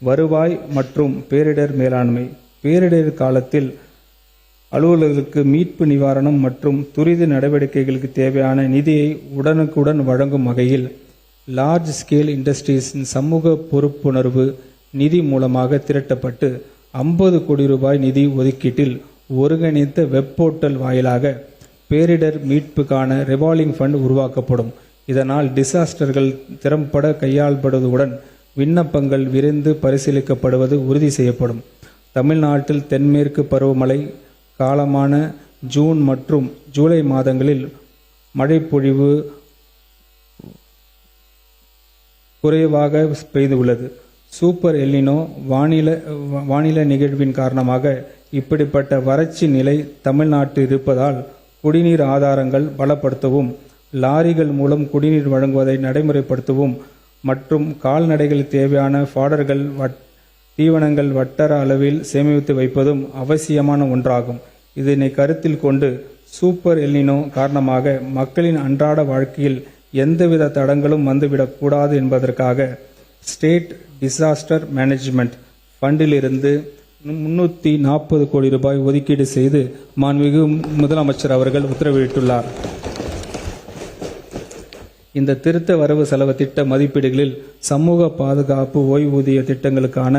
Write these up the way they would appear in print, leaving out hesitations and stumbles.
வருவாய் மற்றும் பேரிடர் மேலாண்மை. பேரிடர் காலத்தில் அலுவலர்களுக்கு மீட்பு நிவாரணம் மற்றும் துரித நடவடிக்கைகளுக்கு தேவையான நிதியை உடனுக்குடன் வழங்கும் வகையில் லார்ஜ் ஸ்கேல் இண்டஸ்ட்ரீஸின் சமூக பொறுப்புணர்வு நிதி மூலமாக திரட்டப்பட்டு 50 கோடி ரூபாய் நிதி ஒதுக்கீட்டில் ஒருங்கிணைந்த வெப் போர்ட்டல் வாயிலாக பேரிடர் மீட்புக்கான ரிவால்விங் ஃபண்ட் உருவாக்கப்படும். இதனால் டிசாஸ்டர்கள் திறம்பட கையாளப்படுவதுடன் விண்ணப்பங்கள் விரைந்து பரிசீலிக்கப்படுவது உறுதி செய்யப்படும். தமிழ்நாட்டில் தென்மேற்கு பருவமழை காலமான ஜூன் மற்றும் ஜூலை மாதங்களில் மழைப்பொழிவு குறைவாக பெய்துள்ளது. சூப்பர் எல்னினோ வானிலை நிகழ்வின் காரணமாக இப்படிப்பட்ட வறட்சி நிலை தமிழ்நாட்டில் இருப்பதால் குடிநீர் ஆதாரங்கள் பலப்படுத்தவும், லாரிகள் மூலம் குடிநீர் வழங்குவதை நடைமுறைப்படுத்தவும் மற்றும் கால்நடைகள் தேவையான ஃபாடர்கள் தீவனங்கள் வட்டார அளவில் சேமித்து வைப்பதும் அவசியமான ஒன்றாகும். இதனை கருத்தில் கொண்டு சூப்பர் எல்னினோ காரணமாக மக்களின் அன்றாட வாழ்க்கையில் எந்தவித தடங்களும் வந்துவிடக்கூடாது என்பதற்காக ஸ்டேட் டிசாஸ்டர் மேனேஜ்மெண்ட் ஃபண்டிலிருந்து 340 கோடி ரூபாய் ஒதுக்கீடு செய்து மாண்புமிகு முதலமைச்சர் அவர்கள் உத்தரவிட்டுள்ளார். இந்த திருத்த வரவு செலவு திட்ட மதிப்பீடுகளில் சமூக பாதுகாப்பு ஓய்வூதிய திட்டங்களுக்கான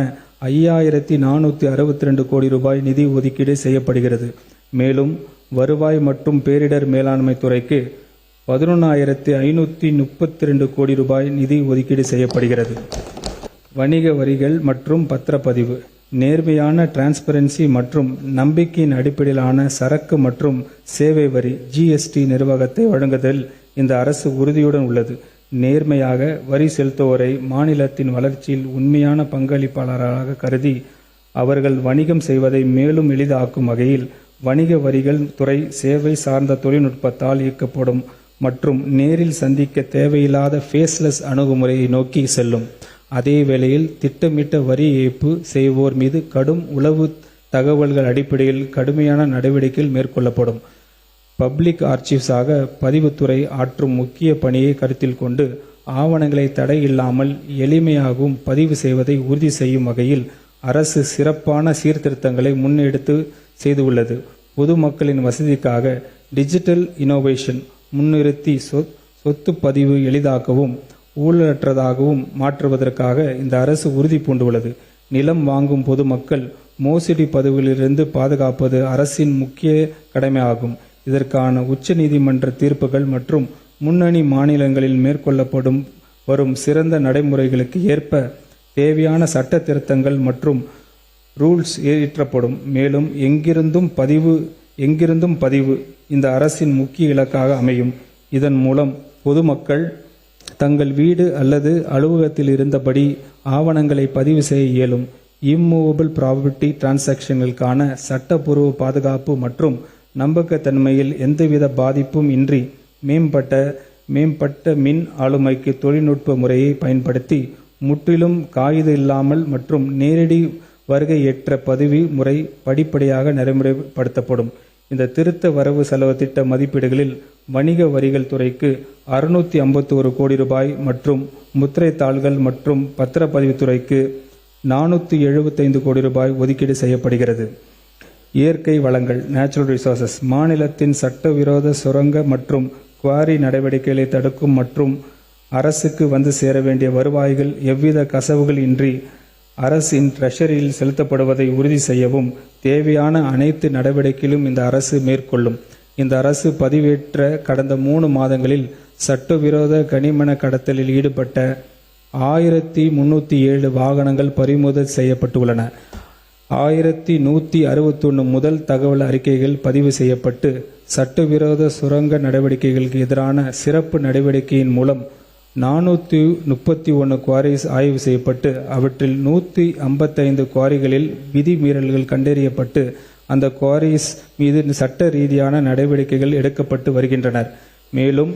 5462 கோடி ரூபாய் நிதி ஒதுக்கீடு செய்யப்படுகிறது. மேலும் வருவாய் மற்றும் பேரிடர் மேலாண்மை துறைக்கு 11,532 கோடி ரூபாய் நிதி ஒதுக்கீடு செய்யப்படுகிறது. வணிக வரிகள் மற்றும் பத்திரப்பதிவு. நேர்மையான டிரான்ஸ்பரன்சி மற்றும் நம்பிக்கையின் அடிப்படையிலான சரக்கு மற்றும் சேவை வரி ஜிஎஸ்டி நிர்வாகத்தை வழங்குதல் இந்த அரசு உறுதியுடன் உள்ளது. நேர்மையாக வரி செலுத்துவோரை மாநிலத்தின் வளர்ச்சியில் உண்மையான பங்களிப்பாளராக கருதி அவர்கள் வணிகம் செய்வதை மேலும் எளிதாக்கும் வகையில் வணிக வரிகள் துறை சேவை சார்ந்த தொழில்நுட்பத்தால் இயக்கப்படும் மற்றும் நேரில் சந்திக்க தேவையில்லாத ஃபேஸ்லெஸ் அணுகுமுறையை நோக்கி செல்லும். அதே வேளையில் திட்டமிட்ட வரி ஏய்ப்பு செய்வோர் மீது கடும் உளவு தகவல்கள் அடிப்படையில் கடுமையான நடவடிக்கைகள் மேற்கொள்ளப்படும். பப்ளிக் ஆர்ச்சிவ்ஸாக பதிவுத்துறை ஆற்றும் முக்கிய பணியை கருத்தில் கொண்டு ஆவணங்களை தடை இல்லாமல் எளிமையாகவும் பதிவு செய்வதை உறுதி செய்யும் வகையில் அரசு சிறப்பான சீர்திருத்தங்களை முன்னெடுத்து செய்துள்ளது. பொதுமக்களின் வசதிக்காக டிஜிட்டல் இனோவேஷன் முன்னிறுத்தி சொத்து பதிவு எளிதாக்கவும் ஊழலற்றதாகவும் மாற்றுவதற்காக இந்த அரசு உறுதி பூண்டுள்ளது. நிலம் வாங்கும் பொதுமக்கள் மோசடி பதிவுகளிலிருந்து பாதுகாப்பது அரசின் முக்கிய கடமையாகும். இதற்கான உச்ச நீதிமன்ற தீர்ப்புகள் மற்றும் முன்னணி மாநிலங்களில் மேற்கொள்ளப்படும் வரும் சிறந்த நடைமுறைகளுக்கு ஏற்ப தேவையான சட்ட திருத்தங்கள் மற்றும் ரூல்ஸ் இயற்றப்படும். மேலும் எங்கிருந்தும் பதிவு இந்த அரசின் முக்கிய இலக்காக அமையும். இதன் மூலம் பொதுமக்கள் தங்கள் வீடு அல்லது அலுவலகத்தில் இருந்தபடி ஆவணங்களை பதிவு செய்ய இயலும். இம்மூவபிள் ப்ராப்பர்ட்டி டிரான்சாக்ஷன்களுக்கான சட்டப்பூர்வ பாதுகாப்பு மற்றும் நம்பகத்தன்மையில் எந்தவித பாதிப்பும் இன்றி மேம்பட்ட மின் ஆளுமைக்கு தொழில்நுட்ப முறையை பயன்படுத்தி முற்றிலும் காகித இல்லாமல் மற்றும் நேரடி வருகையற்ற பதிவு முறை படிப்படியாக நடைமுறைப்படுத்தப்படும். இந்த திருத்த வரவு செலவு திட்ட மதிப்பீடுகளில் வணிக வரிகள் துறைக்கு 651 கோடி ரூபாய் மற்றும் முத்திரை தாள்கள் மற்றும் பத்திரப்பதிவுத்துறைக்கு 475 கோடி ரூபாய் ஒதுக்கீடு செய்யப்படுகிறது. இயற்கை வளங்கள் நேச்சுரல் ரிசோர்சஸ். மாநிலத்தின் சட்டவிரோத சுரங்க மற்றும் குவாரி நடவடிக்கைகளை தடுக்கும் மற்றும் அரசுக்கு வந்து சேர வேண்டிய வருவாய்கள் எவ்வித கசவுகள் இன்றி அரசின் ட்ரெஷரியில் செலுத்தப்படுவதை உறுதி செய்யவும் தேவையான அனைத்து நடவடிக்கைகளும் இந்த அரசு மேற்கொள்ளும். இந்த அரசு பதிவேற்ற கடந்த 3 மாதங்களில் சட்டவிரோத கனிமண கடத்தலில் ஈடுபட்ட 1307 வாகனங்கள் பறிமுதல் செய்யப்பட்டுள்ளன. 1161 முதல் தகவல் அறிக்கைகள் பதிவு செய்யப்பட்டு சட்டவிரோத சுரங்க நடவடிக்கைகளுக்கு எதிரான சிறப்பு நடவடிக்கையின் மூலம் 431 குவாரிஸ் ஆய்வு செய்யப்பட்டு அவற்றில் 155 குவாரிகளில் விதி மீறல்கள் கண்டறியப்பட்டு அந்த குவாரிஸ் மீது சட்ட ரீதியான நடவடிக்கைகள் எடுக்கப்பட்டு வருகின்றன. மேலும்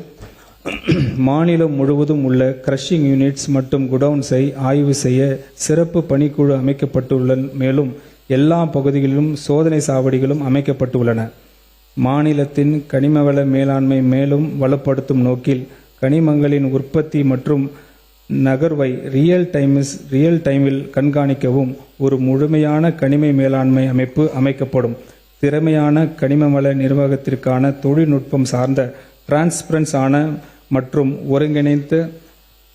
மாநிலம் முழுவதும் உள்ள கிரஷிங் யூனிட்ஸ் மற்றும் குடவுன்ஸை ஆய்வு செய்ய சிறப்பு பணிக்குழு அமைக்கப்பட்டுள்ள. மேலும் எல்லா பகுதிகளிலும் சோதனை சாவடிகளும் அமைக்கப்பட்டுள்ளன. மாநிலத்தின் கனிமவள மேலாண்மை மேலும் வலுப்படுத்தும் நோக்கில் கனிமங்களின் உற்பத்தி மற்றும் நகர்வை ரியல் டைமில் கண்காணிக்கவும் ஒரு முழுமையான கனிம மேலாண்மை அமைப்பு அமைக்கப்படும். திறமையான கனிமவள நிர்வாகத்திற்கான தொழில்நுட்பம் சார்ந்த டிரான்ஸ்பரன்ஸ் ஆன மற்றும் ஒருங்கிணைந்த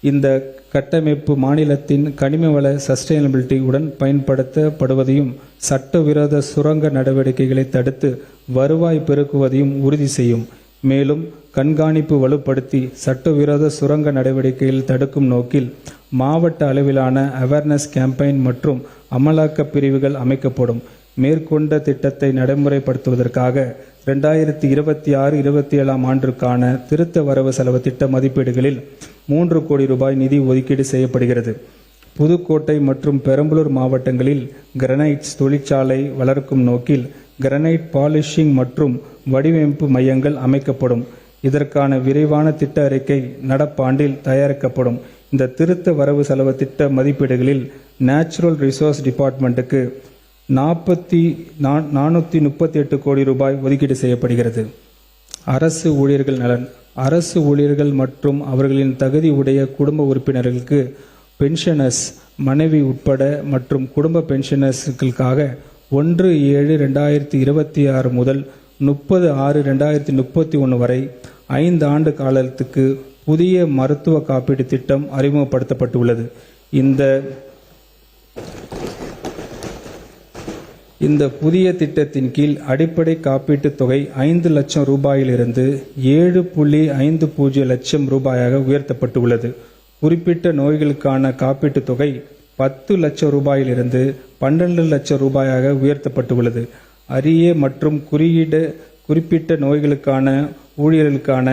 இந்த கட்டமைப்பு மாநிலத்தின் கனிமவள சஸ்டைனபிலிட்டி உடன் பயன்படுத்தப்படுவதையும் சட்டவிரோத சுரங்க நடவடிக்கைகளை தடுத்து வருவாய் பெருக்குவதையும் உறுதி செய்யும். மேலும் கண்காணிப்பு வலுப்படுத்தி சட்டவிரோத சுரங்க நடவடிக்கைகள் தடுக்கும் நோக்கில் மாவட்ட அளவிலான அவேர்னஸ் கேம்பெயின் மற்றும் அமலாக்க பிரிவுகள் அமைக்கப்படும். மேற்கொண்ட திட்டத்தை நடைமுறைப்படுத்துவதற்காக 2026-27 ஆண்டிற்கான திருத்த வரவு செலவு திட்ட மதிப்பீடுகளில் 3 கோடி ரூபாய் நிதி ஒதுக்கீடு செய்யப்படுகிறது. புதுக்கோட்டை மற்றும் பெரம்பலூர் மாவட்டங்களில் கிரனைட்ஸ் தொழிற்சாலை வளர்க்கும் நோக்கில் கிரனைட் பாலிஷிங் மற்றும் வடிவமைப்பு மையங்கள் அமைக்கப்படும். இதற்கான விரைவான திட்ட அறிக்கை நடப்பாண்டில் தயாரிக்கப்படும். இந்த திருத்த வரவு செலவு திட்ட மதிப்பீடுகளில் நேச்சுரல் ரிசோர்ஸ் டிபார்ட்மெண்ட்டுக்கு 438 கோடி ரூபாய் ஒதுக்கீடு செய்யப்படுகிறது. அரசு ஊழியர்கள் நலன். அரசு ஊழியர்கள் மற்றும் அவர்களின் தகுதி உடைய குடும்ப உறுப்பினர்களுக்கு பென்ஷனர்ஸ் மனைவி உட்பட மற்றும் குடும்ப பென்ஷனர்ஸ்களுக்காக 1/7/2026 முதல் 30/6/2031 வரை 5 ஆண்டு காலத்துக்கு புதிய மருத்துவ காப்பீடு திட்டம் அறிமுகப்படுத்தப்பட்டுள்ளது. இந்த புதிய திட்டத்தின் கீழ் அடிப்படை காப்பீட்டுத் தொகை 5 லட்சம் ரூபாயிலிருந்து 7.50 லட்சம் ரூபாயாக உயர்த்தப்பட்டுள்ளது. குறிப்பிட்ட நோய்களுக்கான காப்பீட்டுத் தொகை 10 லட்சம் ரூபாயிலிருந்து 12 லட்சம் ரூபாயாக உயர்த்தப்பட்டுள்ளது. அரிய மற்றும் குறிப்பிட்ட நோய்களுக்கான ஊழியர்களுக்கான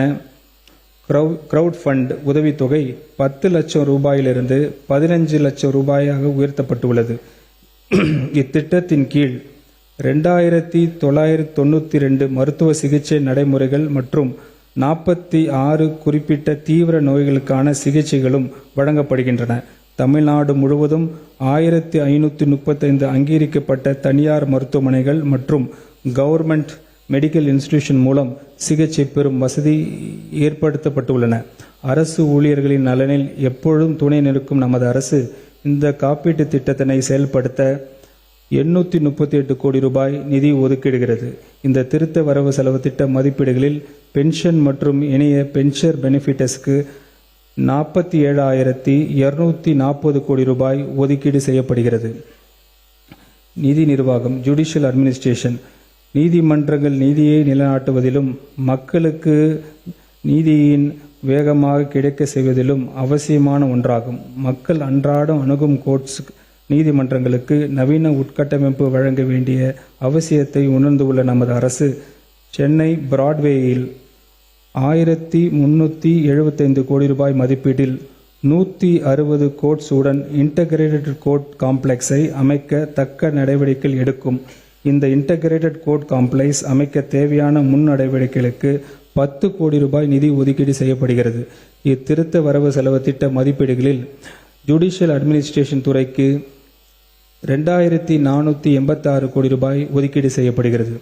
கிரவுட் ஃபண்ட் உதவித்தொகை 10 லட்சம் ரூபாயிலிருந்து 15 லட்சம் ரூபாயாக உயர்த்தப்பட்டுள்ளது. இத்திட்டத்தின் கீழ் 2992 மருத்துவ சிகிச்சை நடைமுறைகள் மற்றும் 46 குறிப்பிட்ட தீவிர நோய்களுக்கான சிகிச்சைகளும் வழங்கப்படுகின்றன. தமிழ்நாடு முழுவதும் 1535 அங்கீகரிக்கப்பட்ட தனியார் மருத்துவமனைகள் மற்றும் கவர்மெண்ட் மெடிக்கல் இன்ஸ்டிடியூஷன் மூலம் சிகிச்சை பெறும் வசதி ஏற்படுத்தப்பட்டுள்ளன. அரசு ஊழியர்களின் நலனில் எப்பொழுதும் துணை நிற்கும் நமது அரசு இந்த காப்பீட்டு திட்டத்தினை செயல்படுத்த 838 கோடி ரூபாய் நிதி ஒதுக்கிடுகிறது. இந்த திருத்த வரவு செலவு திட்ட மதிப்பீடுகளில் பென்ஷன் மற்றும் இணைய பென்ஷன் பெனிஃபிட்டர்ஸ்க்கு 47,240 கோடி ரூபாய் ஒதுக்கீடு செய்யப்படுகிறது. நிதி நிர்வாகம். Judicial administration. நீதிமன்றங்கள் நீதியை நிலைநாட்டுவதிலும் மக்களுக்கு நீதியின் வேகமாக கிடைக்க செய்வதிலும் அவசியமான ஒன்றாகும். மக்கள் அன்றாடம் அணுகும் கோர்ட்ஸ் நீதிமன்றங்களுக்கு நவீன உட்கட்டமைப்பு வழங்க வேண்டிய அவசியத்தை உணர்ந்துள்ள நமது அரசு சென்னை பிராட்வேயில் 1375 கோடி ரூபாய் மதிப்பீட்டில் 160 கோர்ட்ஸ் உடன் இன்டகிரேட்டட் கோர்ட் காம்ப்ளெக்ஸை அமைக்க தக்க நடவடிக்கைகள் எடுக்கும். இந்த இன்டகிரேட்டட் கோர்ட் காம்ப்ளெக்ஸ் அமைக்க தேவையான முன் நடவடிக்கைகளுக்கு 10 கோடி ரூபாய் நிதி ஒதுக்கீடு செய்யப்படுகிறது. இத்திருத்த வரவு செலவு திட்ட மதிப்பீடுகளில் ஜுடிஷியல் அட்மினிஸ்ட்ரேஷன் துறைக்கு 2486 கோடி ரூபாய் ஒதுக்கீடு செய்யப்படுகிறது.